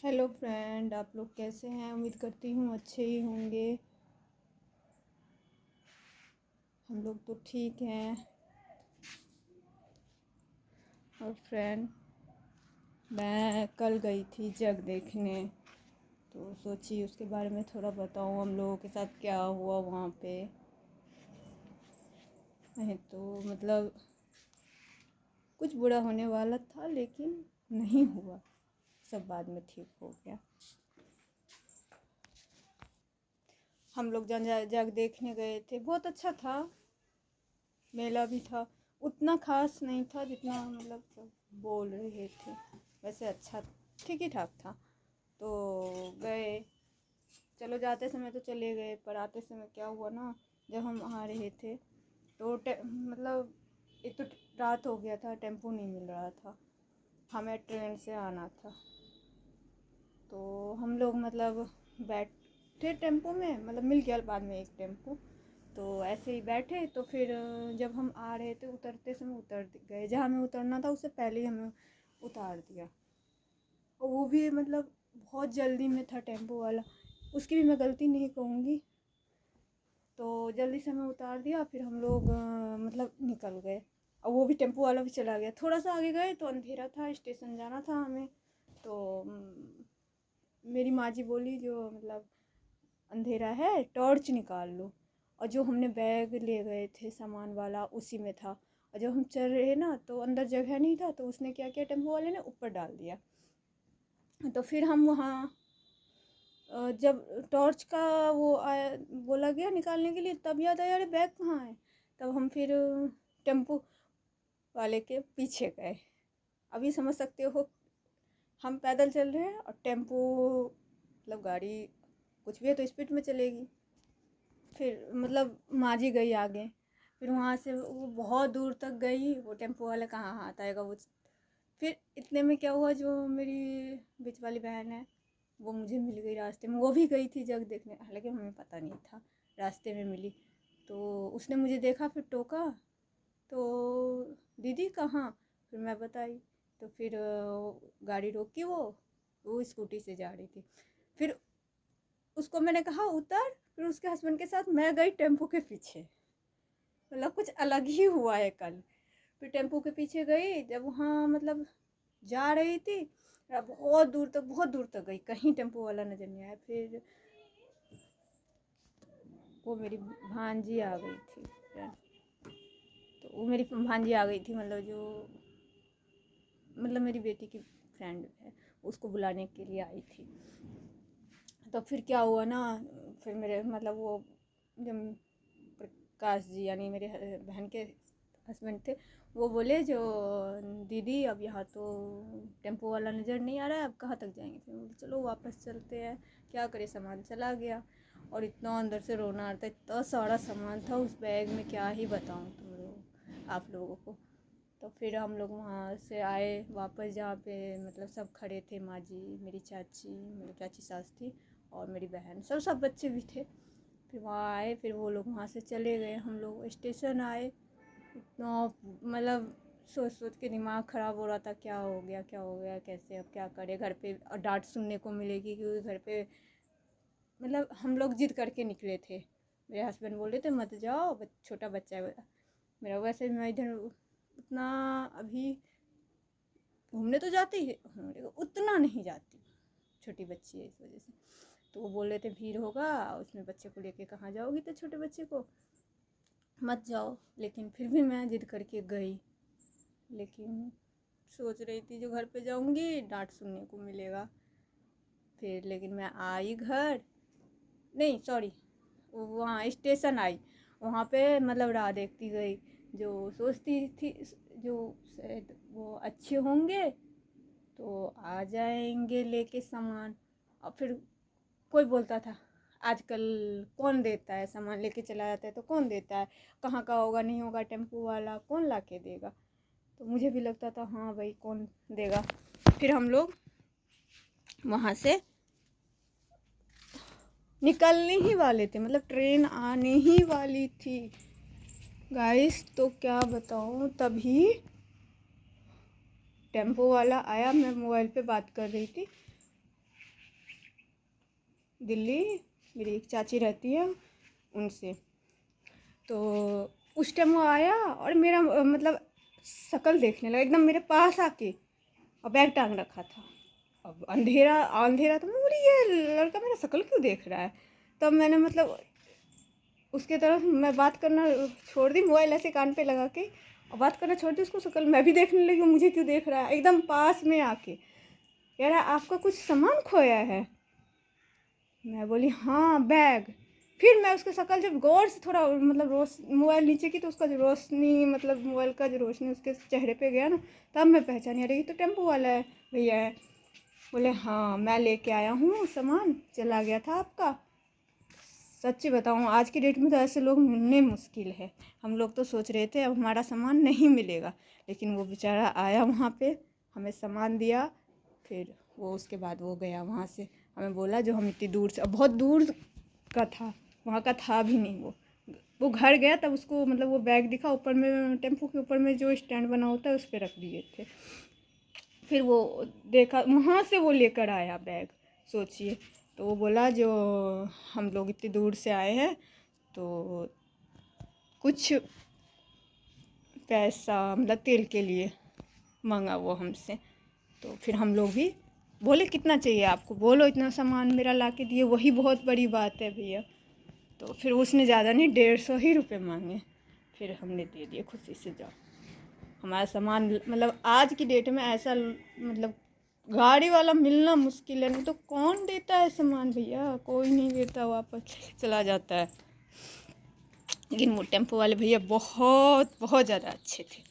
Hello friend, आप लोग कैसे हैं? उम्मीद करती हूँ अच्छे ही होंगे। हम लोग तो ठीक हैं। और फ्रेंड, मैं कल गई थी जग देखने, तो सोची उसके बारे में थोड़ा बताऊँ हम लोगों के साथ क्या हुआ वहाँ पे। नहीं तो मतलब कुछ बुरा होने वाला था लेकिन नहीं हुआ, सब बाद में ठीक हो गया। हम लोग जग देखने गए थे, बहुत अच्छा था। मेला भी था, उतना खास नहीं था जितना मतलब सब बोल रहे थे। वैसे अच्छा, ठीक ही ठाक था। तो गए, चलो जाते समय तो चले गए, पर आते समय क्या हुआ ना, जब हम आ रहे थे तो मतलब एक तो रात हो गया था, टेम्पो नहीं मिल रहा था, हमें ट्रेन से आना था। तो हम लोग मतलब बैठे टेम्पो में, मतलब मिल गया बाद में एक टेम्पो। तो ऐसे ही बैठे, तो फिर जब हम आ रहे थे उतरते समय उतर गए, जहाँ हमें उतरना था उससे पहले ही हमें उतार दिया। और वो भी मतलब बहुत जल्दी में था टेम्पो वाला, उसकी भी मैं गलती नहीं कहूँगी। तो जल्दी से हमें उतार दिया, फिर हम लोग मतलब निकल गए। और वो भी टेम्पो वाला भी चला गया। थोड़ा सा आगे गए तो अंधेरा था, स्टेशन जाना था हमें। तो मेरी माँ जी बोली, जो मतलब अंधेरा है टॉर्च निकाल लो। और जो हमने बैग ले गए थे सामान वाला उसी में था। और जब हम चल रहे ना तो अंदर जगह नहीं था, तो उसने क्या किया, टेम्पो वाले ने ऊपर डाल दिया। तो फिर हम वहाँ जब टॉर्च का वो आया, बोला गया निकालने के लिए, तब याद आया अरे बैग कहाँ है। तब हम फिर टेम्पो वाले के पीछे गए। अभी समझ सकते हो, हम पैदल चल रहे हैं और टेम्पो मतलब गाड़ी कुछ भी है तो स्पीड में चलेगी। फिर मतलब माँ जी गई आगे, फिर वहाँ से वो बहुत दूर तक गई, वो टेम्पो वाला कहाँ हाथ आएगा वो। फिर इतने में क्या हुआ, जो मेरी बीच वाली बहन है वो मुझे मिल गई रास्ते में। वो भी गई थी जग देखने, हालांकि हमें पता नहीं था, रास्ते में मिली। तो उसने मुझे देखा, फिर टोका, तो दीदी कहाँ। फिर मैं बताई, तो फिर गाड़ी रोकी, वो स्कूटी से जा रही थी। फिर उसको मैंने कहा उतर, फिर उसके हस्बैंड के साथ मैं गई टेम्पो के पीछे। मतलब कुछ अलग ही हुआ है कल। फिर टेम्पो के पीछे गई, जब वहाँ मतलब जा रही थी, बहुत दूर तक गई, कहीं टेम्पो वाला नज़र नहीं आया। फिर वो मेरी भांजी आ गई थी, तो वो मेरी भांजी आ गई थी, मतलब जो मतलब मेरी बेटी की फ्रेंड है, उसको बुलाने के लिए आई थी। तो फिर क्या हुआ ना, फिर मेरे मतलब वो जब प्रकाश जी यानी मेरे बहन के हस्बैंड थे, वो बोले जो दीदी अब यहाँ तो टेम्पो वाला नज़र नहीं आ रहा है, अब कहाँ तक जाएंगे। फिर बोले चलो वापस चलते हैं, क्या करे, सामान चला गया। और इतना अंदर से रोना आता, इतना सारा सामान था उस बैग में, क्या ही बताऊँ तुम लोग आप लोगों को। तो फिर हम लोग वहाँ से आए वापस, जहाँ पे मतलब सब खड़े थे, माँ जी, मेरी चाची, मेरी चाची सास थी, और मेरी बहन, सब बच्चे भी थे। फिर वहाँ आए, फिर वो लोग वहाँ से चले गए, हम लोग स्टेशन आए। इतना मतलब सोच सोच के दिमाग ख़राब हो रहा था, क्या हो गया क्या हो गया, कैसे अब क्या करें, घर पे और डांट सुनने को मिलेगी, क्योंकि घर पे मतलब हम लोग जिद करके निकले थे। मेरे हस्बैंड बोल रहे थे मत जाओ, छोटा बच्चा है मेरा। वैसे मैं इधर उतना अभी घूमने तो जाती है, उतना नहीं जाती, छोटी बच्ची है इस वजह से। तो वो बोल रहे थे भीड़ होगा, उसमें बच्चे को लेके कहाँ जाओगी, तो छोटे बच्चे को मत जाओ। लेकिन फिर भी मैं जिद करके गई। लेकिन सोच रही थी जो घर पे जाऊंगी डांट सुनने को मिलेगा। फिर लेकिन मैं आई घर, नहीं सॉरी, वहाँ स्टेशन आई, वहाँ पे मतलब राह देखती गई। जो सोचती थी जो शायद वो अच्छे होंगे तो आ जाएंगे लेके सामान। और फिर कोई बोलता था आजकल कौन देता है, सामान लेके चला जाता है तो कौन देता है, कहाँ का होगा, नहीं होगा, टेम्पो वाला कौन ला के देगा। तो मुझे भी लगता था हाँ भाई कौन देगा। फिर हम लोग वहाँ से निकलने ही वाले थे, मतलब ट्रेन आने ही वाली थी गाइस। तो क्या बताऊँ, तभी टेम्पो वाला आया, मैं मोबाइल पे बात कर रही थी, दिल्ली, मेरी एक चाची रहती है उनसे। तो उस टाइम वो आया और मेरा मतलब शक्ल देखने लगा एकदम मेरे पास आके, और बैग टांग रखा था। अब अंधेरा अंधेरा तो मैं बोली ये लड़का मेरा शक्ल क्यों देख रहा है। तब मैंने मतलब उसके तरफ मैं बात करना छोड़ दी, मोबाइल ऐसे कान पे लगा के और बात करना छोड़ दी। उसको शक्ल मैं भी देखने लगी, मुझे क्यों देख रहा है, एकदम पास में आके कह रहा है आपका कुछ सामान खोया है। मैं बोली हाँ बैग। फिर मैं उसकी शक्ल जब गौर से थोड़ा मतलब मोबाइल नीचे की तो उसका जो रोशनी मतलब मोबाइल का जो रोशनी उसके चेहरे पे गया ना, तब मैं पहचानी, अरे ये तो टेम्पो वाला है भैया है। बोले हाँ मैं लेके आया हूँ सामान, चला गया था आपका। सच्ची बताऊँ आज की डेट में तो ऐसे लोग मिलने मुश्किल है। हम लोग तो सोच रहे थे अब हमारा सामान नहीं मिलेगा, लेकिन वो बेचारा आया वहाँ पे, हमें सामान दिया। फिर वो उसके बाद वो गया वहाँ से, हमें बोला जो हम इतनी दूर से, अब बहुत दूर का था, वहाँ का था भी नहीं वो घर गया तब उसको मतलब वो बैग दिखा ऊपर में, टेम्पो के ऊपर में जो स्टैंड बना होता है उस पर रख दिए थे। फिर वो देखा वहाँ से वो लेकर आया बैग, सोचिए। तो वो बोला जो हम लोग इतनी दूर से आए हैं तो कुछ पैसा मतलब तेल के लिए मांगा वो हमसे। तो फिर हम लोग भी बोले कितना चाहिए आपको, बोलो इतना सामान मेरा ला के दिए, वही बहुत बड़ी बात है भैया। तो फिर उसने ज़्यादा नहीं 150 ही रुपये मांगे, फिर हमने दे दिए खुशी से। जाओ हमारा सामान मतलब आज की डेट में ऐसा मतलब गाड़ी वाला मिलना मुश्किल है, नहीं तो कौन देता है सामान भैया, कोई नहीं देता, वापस चला जाता है। लेकिन वो टेम्पो वाले भैया बहुत बहुत ज़्यादा अच्छे थे।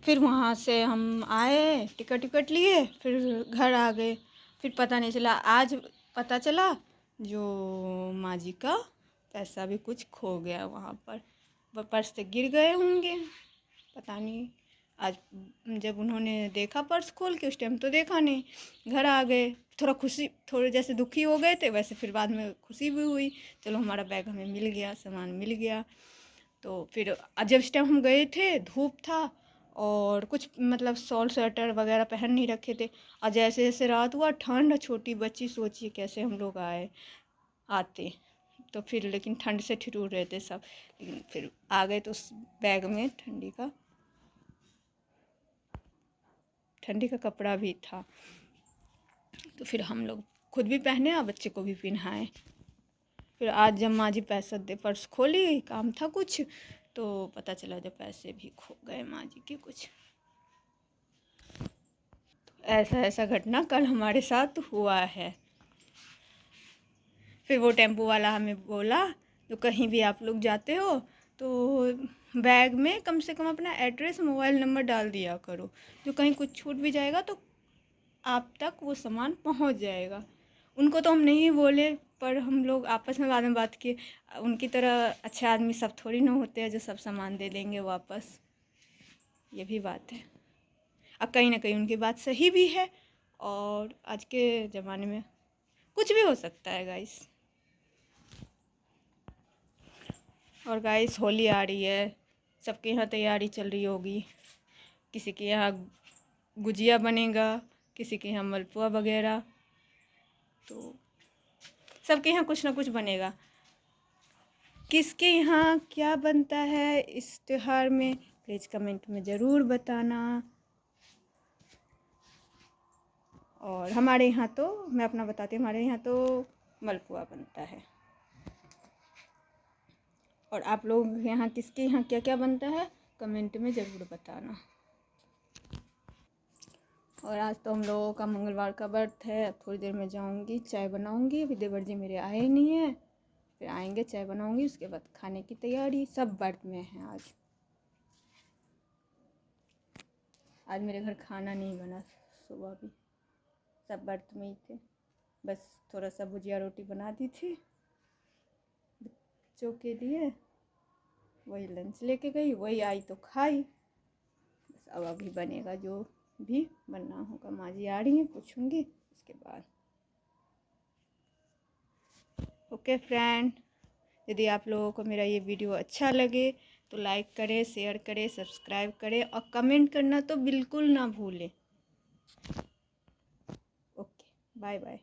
फिर वहाँ से हम आए, टिकट टिकट लिए, फिर घर आ गए। फिर पता नहीं चला, आज पता चला जो माँ जी का पैसा भी कुछ खो गया वहाँ पर, पर्स से गिर गए होंगे, पता नहीं। आज जब उन्होंने देखा पर्स खोल के, उस टाइम तो देखा नहीं, घर आ गए। थोड़ा खुशी, थोड़े जैसे दुखी हो गए थे वैसे फिर बाद में खुशी भी हुई, चलो हमारा बैग हमें मिल गया, सामान मिल गया। तो फिर जब इस टाइम हम गए थे धूप था और कुछ मतलब शॉल स्वेटर वगैरह पहन नहीं रखे थे, और जैसे जैसे रात हुआ ठंड, छोटी बच्ची सोचिए कैसे हम लोग आते। तो फिर लेकिन ठंड से ठिठुर रहे थे सब, लेकिन फिर आ गए तो उस बैग में ठंडी का कपड़ा भी था। तो फिर हम लोग खुद भी पहने और बच्चे को भी पहनाए। फिर आज जब माँ जी पैसा दे पर्स खोली, काम था कुछ, तो पता चला जब पैसे भी खो गए माँ जी के कुछ। तो ऐसा ऐसा घटना कल हमारे साथ हुआ है। फिर वो टेम्पो वाला हमें बोला जो कहीं भी आप लोग जाते हो तो बैग में कम से कम अपना एड्रेस मोबाइल नंबर डाल दिया करो, जो कहीं कुछ छूट भी जाएगा तो आप तक वो सामान पहुंच जाएगा। उनको तो हम नहीं बोले, पर हम लोग आपस में बाद में बात किए, उनकी तरह अच्छे आदमी सब थोड़ी ना होते हैं जो सब सामान दे देंगे वापस, ये भी बात है। अब कहीं ना कहीं उनकी बात सही भी है, और आज के ज़माने में कुछ भी हो सकता है गाइस। और गाइस होली आ रही है, सबके यहाँ तैयारी चल रही होगी, किसी के यहाँ गुजिया बनेगा, किसी के यहाँ मलपुआ वगैरह, तो सबके यहाँ कुछ ना कुछ बनेगा। किसके यहाँ क्या बनता है इस त्योहार में प्लीज़ कमेंट में ज़रूर बताना। और हमारे यहाँ तो मैं अपना बताती हूँ, हमारे यहाँ तो मलपुआ बनता है। और आप लोग यहाँ किसके यहाँ क्या क्या बनता है कमेंट में ज़रूर बताना। और आज तो हम लोगों का मंगलवार का व्रत है, अब थोड़ी देर में जाऊंगी चाय बनाऊंगी, अभी देवर जी मेरे आए नहीं हैं, फिर आएंगे चाय बनाऊंगी, उसके बाद खाने की तैयारी। सब व्रत में है आज। आज मेरे घर खाना नहीं बना, सुबह भी सब व्रत में ही थे, बस थोड़ा सा भुजिया रोटी बना दी थी बच्चों के लिए, वही लंच लेके गई, वही आई तो खाई, बस अब अभी बनेगा जो भी बनना होगा। माँ जी आ रही हैं, पूछूंगी उसके बाद। ओके फ्रेंड, यदि आप लोगों को मेरा ये वीडियो अच्छा लगे तो लाइक करें, शेयर करें, सब्सक्राइब करें और कमेंट करना तो बिल्कुल ना भूलें। ओके। Bye bye.